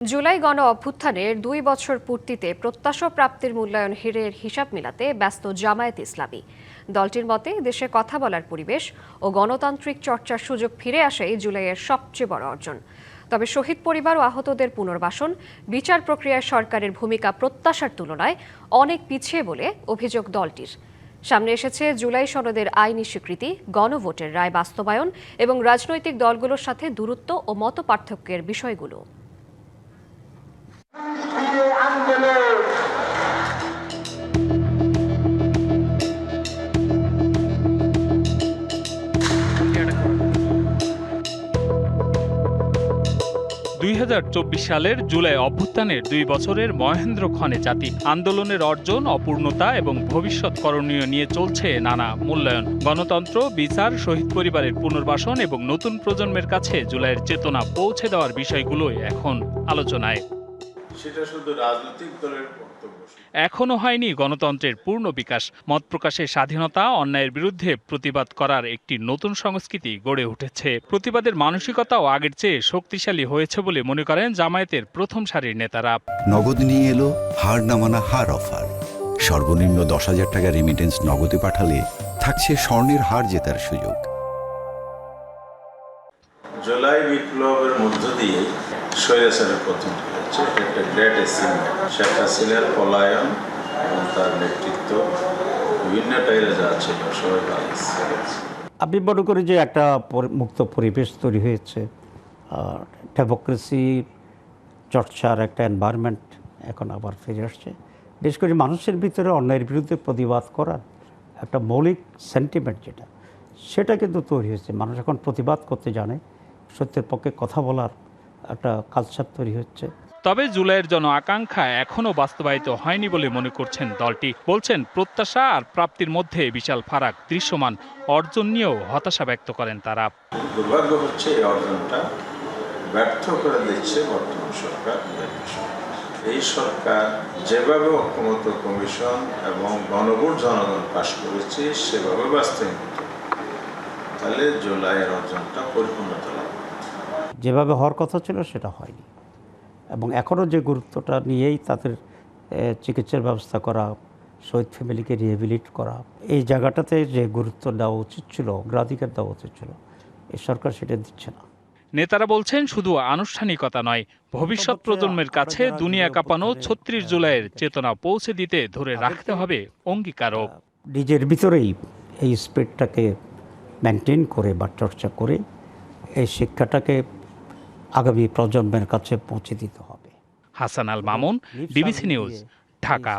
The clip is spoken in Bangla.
জুলাই গণ অভ্যুত্থানের ২ বছর পূর্তিতে প্রত্যাশা প্রাপ্তির মূল্যায়ন হিরের হিসাব মেলাতে ব্যস্ত জামায়াত ইসলামী। দলটির মতে দেশে কথা বলার পরিবেশ ও গণতান্ত্রিক চর্চার সুযোগ ফিরে আসে জুলাইয়ের সবচেয়ে বড় অর্জন। তবে শহীদ পরিবার ও আহতদের পুনর্বাসন, বিচার প্রক্রিয়ায় সরকারের ভূমিকা প্রত্যাশার তুলনায় অনেক পিছিয়ে বলে অভিযোগ দলটির। সামনে এসেছে জুলাই সনদের আইনি স্বীকৃতি, গণভোটের রায় বাস্তবায়ন এবং রাজনৈতিক দলগুলোর সাথে দূরত্ব ও মতপার্থক্যের বিষয়গুলো। ২০২৪ সালের জুলাই অভ্যুত্থানের ২ বছরের মহেন্দ্রক্ষণে জাতি আন্দোলনের অর্জন, অপূর্ণতা এবং ভবিষ্যৎ করণীয় নিয়ে চলছে নানা মূল্যায়ন। গণতন্ত্র, বিচার, শহীদ পরিবারের পুনর্বাসন এবং নতুন প্রজন্মের কাছে জুলাইয়ের চেতনা পৌঁছে দেওয়ার বিষয়গুলোই এখন আলোচনায়। সেটা শুধু রাজনৈতিক দলের বক্তব্য। এখনো হয়নি গণতন্ত্রের পূর্ণ বিকাশ। মত প্রকাশের স্বাধীনতা, অন্যায়ের বিরুদ্ধে প্রতিবাদ করার একটি নতুন সংস্কৃতি গড়ে উঠেছে। প্রতিবাদের মানসিকতাও আগের চেয়ে শক্তিশালী হয়েছে বলে মনে করেন জামায়াতের প্রথম সারির নেতারা। নগদ নিয়ে এলো হার না মানা হার অফার। সর্বনিম্ন ১০,০০০ টাকা রেমিটেন্স নগদে পাঠালে থাকছে স্বর্ণের হার জেতার সুযোগ। জুলাই বিপ্লবের মধ্য দিয়ে স্বৈরাচারের পতন হয়েছে। এটা একটা গ্রেট অ্যাচিভমেন্ট। শেখ হাসিনার পলায়ন এবং তার নেতৃত্ব বিভিন্ন টাইলে যা ছিল সবাই পালিয়েছে। আমি মনে করি যে একটা মুক্ত পরিবেশ তৈরি হয়েছে, ডেমোক্রেসি চর্চার একটা এনভায়রনমেন্ট এখন আবার ফিরে আসছে। বিশেষ করে মানুষের ভিতরে অন্যায়ের বিরুদ্ধে প্রতিবাদ করার একটা মৌলিক সেন্টিমেন্ট সেটা কিন্তু তৈরি হয়েছে। মানুষ এখন প্রতিবাদ করতে জানে, সত্যের পক্ষে কথা বলার একটা কালচার তৈরি হচ্ছে। তবে জুলাইয়ের জন আকাঙ্ক্ষা এখনো বাস্তবায়িত হয়নি বলে মনে করছেন দলটি। বলছেন প্রত্যাশা আর প্রাপ্তির মধ্যে বিশাল ফারাক দৃশ্যমান। অর্জন নিয়েও হতাশা ব্যক্ত করেন তারা। দুর্ভাগ্য হচ্ছে এই অর্জনটা ব্যর্থ করে দিচ্ছে বর্তমান সরকার। এই সরকার যেভাবে ঐক্যমত্য কমিশন এবং গণভোট জনগণ পাশ করেছে সেভাবে বাস্তবায়ন তাহলে জুলাইয়ের অর্জনটা পরিপূর্ণতা লাভ। যেভাবে হওয়ার কথা ছিল সেটা হয়নি, এবং এখনও যে গুরুত্বটা নিয়েই তাদের চিকিৎসার ব্যবস্থা করা, শহীদ ফ্যামিলিকে রিহেবিলিট করা, এই জায়গাটাতে যে গুরুত্ব দেওয়া উচিত ছিল, অগ্রাধিকার দেওয়া উচিত ছিল, এই সরকার সেটা দিচ্ছে না। নেতারা বলছেন শুধু আনুষ্ঠানিকতা নয়, ভবিষ্যৎ প্রজন্মের কাছে দুনিয়া কাঁপানো ৩৬ জুলাইয়ের চেতনা পৌঁছে দিতে ধরে রাখতে হবে অঙ্গীকারও। নিজের ভিতরেই এই স্পিরিটটাকে মেনটেন করে বা চর্চা করে এই শিক্ষাটাকে আগামী প্রজন্মের কাছে পৌঁছে দিতে হবে। Hasan Al Mamun, BBC news, Dhaka.